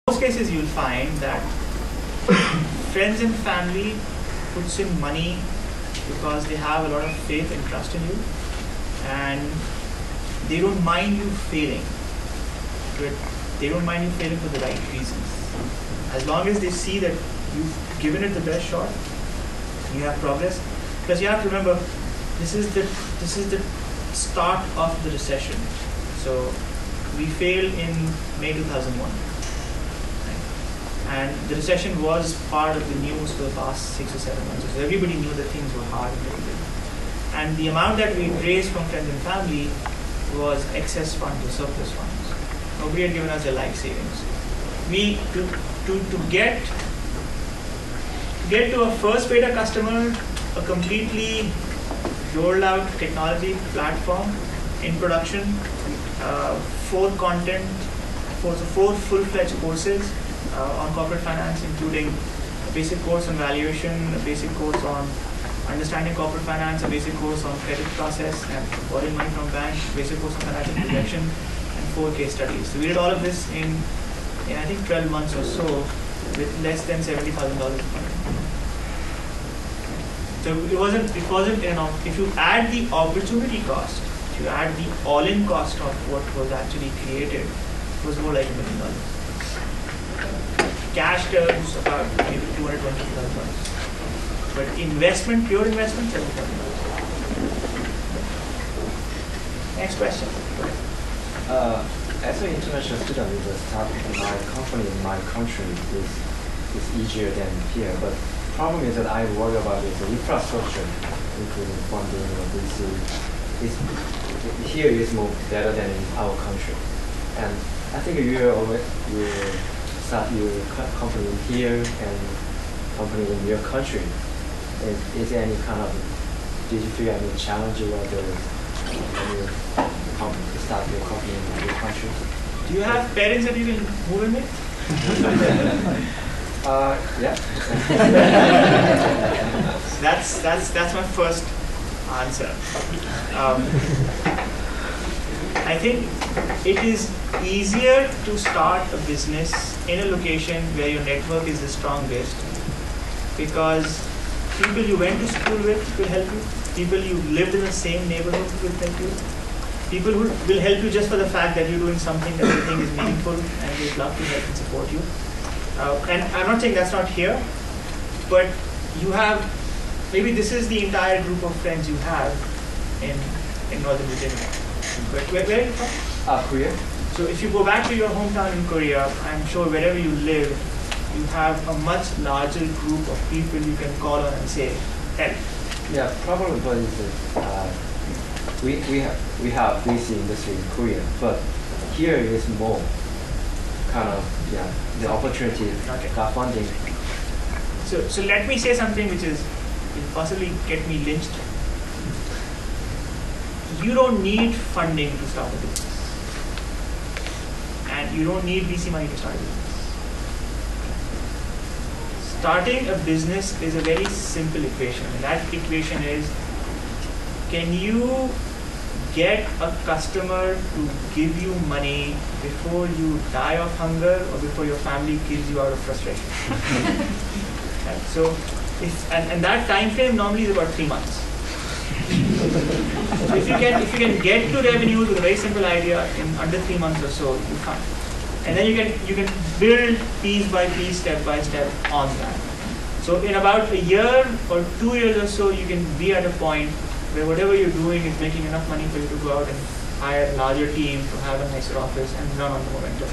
most cases you'll find that friends and family puts in money because they have a lot of faith and trust in you, and they don't mind you failing, but they don't mind you failing for the right reasons. As long as they see that you've given it the best shot, you have progress. Because you have to remember, this is the start of the recession. So we failed in May 2001. And the recession was part of the news for the past 6 or 7 months. So everybody knew that things were hard and difficult. And the amount that we raised from friends and family was excess funds or surplus funds. Nobody had given us their life savings. We to get to a first beta customer, a completely rolled out technology platform in production, 4 full-fledged courses on corporate finance, including a basic course on valuation, a basic course on understanding corporate finance, a basic course on credit process and borrowing money from banks, basic course on financial projection, and 4 case studies. So we did all of this in I think 12 months or so with less than $70,000 in funding. So it wasn't enough. If you add the opportunity cost, if you add the all-in cost of what was actually created, it was more like $1 million. Cash terms about maybe $220,000. But investment, pure investment, $70,000. Next question. As an international student, with a start my company in my country is easier than here. But problem is that I worry about is the infrastructure, including funding or VC. Here is more better than in our country. And I think you start your company here and company in your country. Is there any kind of, did you feel any challenge when you start your company in your country? Do you have parents that you can move in with? Yeah. That's my first answer. I think it is easier to start a business in a location where your network is the strongest, because people you went to school with will help you, people you lived in the same neighborhood will help you, people who will help you just for the fact that you're doing something that they think is meaningful and they'd love to help and support you. And I'm not saying that's not here, but you have, maybe this is the entire group of friends you have in Northern Virginia. But where are you from? Korea. So if you go back to your hometown in Korea, I'm sure wherever you live, you have a much larger group of people you can call on and say, help. Yeah, problem is that we have VC industry in Korea, but here is more kind of the opportunity got funding. So let me say something which will possibly get me lynched. You don't need funding to start a business, and you don't need VC money to start a business. Starting a business is a very simple equation, and that equation is, can you get a customer to give you money before you die of hunger or before your family kills you out of frustration? Right? So, and that time frame normally is about 3 months. So if you can get to revenue with a very simple idea in under 3 months or so, you can't. And then you can build piece by piece, step by step on that. So in about a year or 2 years or so, you can be at a point where whatever you're doing is making enough money for you to go out and hire a larger team, to have a nicer office and run on the momentum.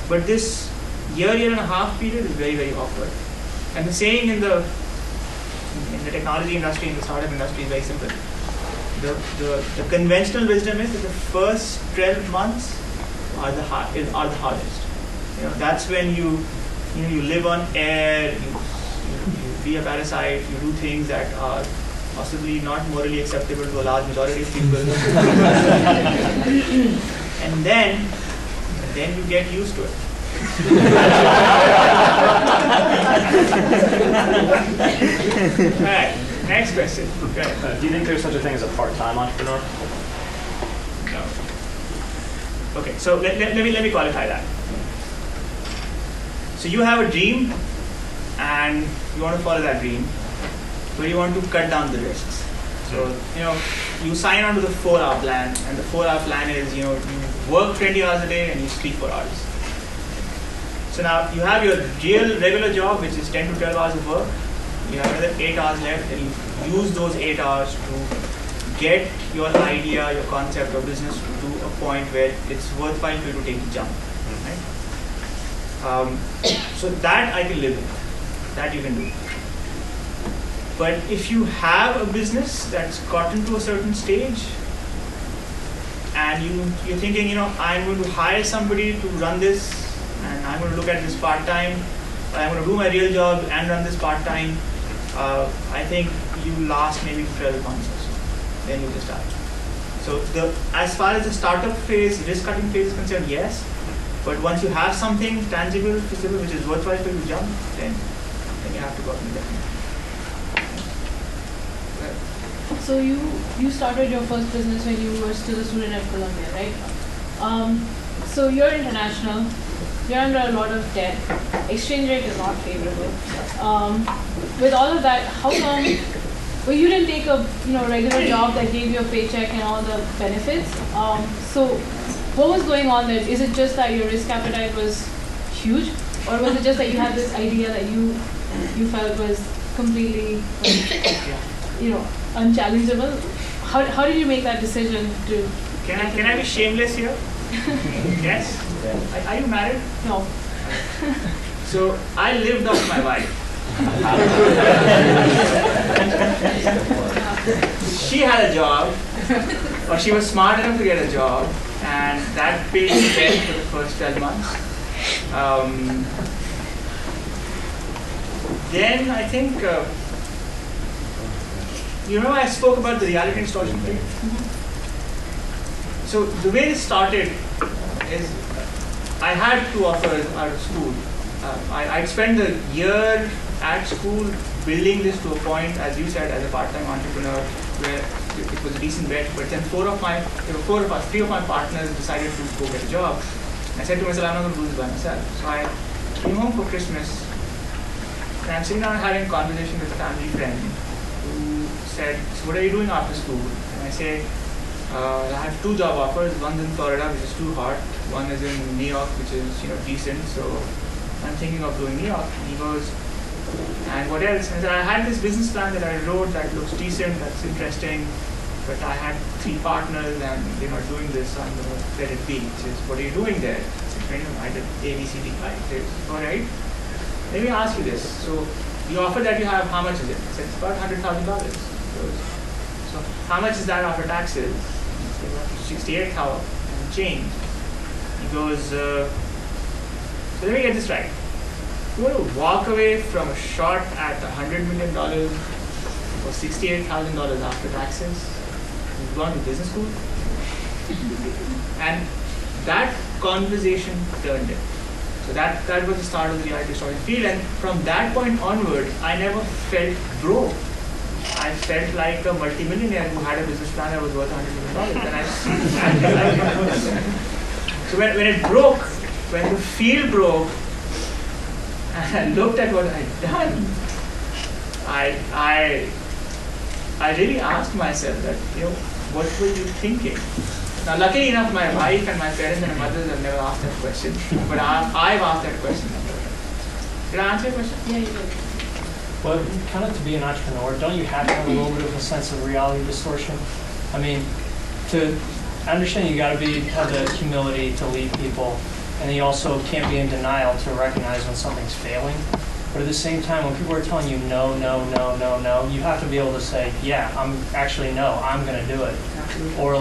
But this year and a half period is very, very awkward. And the saying in the technology industry, in the startup industry, is very simple. The conventional wisdom is that the first 12 months are the hardest. That's when you live on air, you be a parasite, you do things that are possibly not morally acceptable to a large majority of people. And then you get used to it. Alright, next question. Do you think there's such a thing as a part-time entrepreneur? No. Okay, so let me qualify that. So you have a dream, and you want to follow that dream, but you want to cut down the risks. So you sign on to the 4-hour plan, and the 4-hour plan is you work 20 hours a day and you sleep 4 hours. So now you have your real regular job, which is 10 to 12 hours of work. You have another 8 hours left, and you use those 8 hours to get your idea, your concept or business to a point where it's worthwhile for you to take the jump. Right? So that I can live with. That you can do. But if you have a business that's gotten to a certain stage, and you're thinking, I'm going to hire somebody to run this, and I'm going to look at this part-time, or I'm going to do my real job and run this part-time, I think you last maybe 12 months or so. Then you just start. So as far as the startup phase, risk-cutting phase is concerned, yes. But once you have something tangible, feasible, which is worthwhile for you to jump, then you have to go out and get it. So you started your first business when you were still a student at Columbia, right? So you're international. You're under a lot of debt. Exchange rate is not favorable. With all of that, how come? Well, you didn't take a regular job that gave you a paycheck and all the benefits. So what was going on there? Is it just that your risk appetite was huge, or was it just that you had this idea that you felt was completely unchallengeable? How did you make that decision to? Can I be shameless here? Yes. Are you married? No. So I lived off my wife. She had a job, or she was smart enough to get a job, and that paid well for the first 12 months. Then I think, I spoke about the reality distortion thing. So the way it started is I had 2 offers out of school. I'd spent the year at school building this to a point, as you said, as a part-time entrepreneur, where it was a decent bet. But then 3 of my partners decided to go get a job. I said to myself, I'm not going to do this by myself. So I came home for Christmas, and I'm sitting down having a conversation with a family friend who said, so what are you doing after school? And I say, I have 2 job offers. One's in Florida, which is too hot. One is in New York, which is decent. So I'm thinking of doing New York. And he goes, and what else? And I had this business plan that I wrote that looks decent, that's interesting, but I had 3 partners and they're not doing this, so I'm going to let it be. He says, what are you doing there? I said, I did ABCD. I said, all right. Let me ask you this. So the offer that you have, how much is it? I said, it's about $100,000. So how much is that after taxes? I said, about $68,000 and change. He goes, so let me get this right. You want to walk away from a shot at $100 million for $68,000 after taxes? You've gone to business school? And that conversation turned it. So that was the start of the reality distortion field, and from that point onward, I never felt broke. I felt like a multimillionaire who had a business plan that was worth $100 million. And so when it broke, when the field broke, and I looked at what I'd done, I really asked myself that, what were you thinking? Now, luckily enough, my wife and my parents and my mothers have never asked that question, but I've asked that question. Did I answer your question? Yeah, you did. Well, kind of to be an entrepreneur, don't you have to have a little bit of a sense of reality distortion? I mean, I understand you got to have the humility to lead people, and you also can't be in denial to recognize when something's failing. But at the same time, when people are telling you no, no, no, no, no, you have to be able to say, yeah, I'm going to do it. Absolutely. Or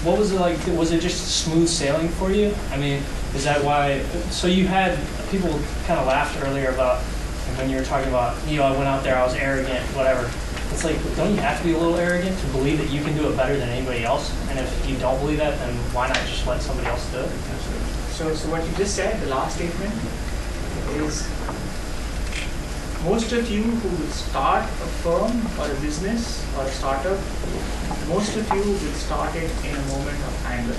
what was it like? Was it just smooth sailing for you? I mean, is that why? So you had people kind of laughed earlier about when you were talking about, I went out there, I was arrogant, whatever. It's like, don't you have to be a little arrogant to believe that you can do it better than anybody else? And if you don't believe that, then why not just let somebody else do it? So what you just said, the last statement, is most of you who will start a firm or a business or a startup, most of you will start it in a moment of anger.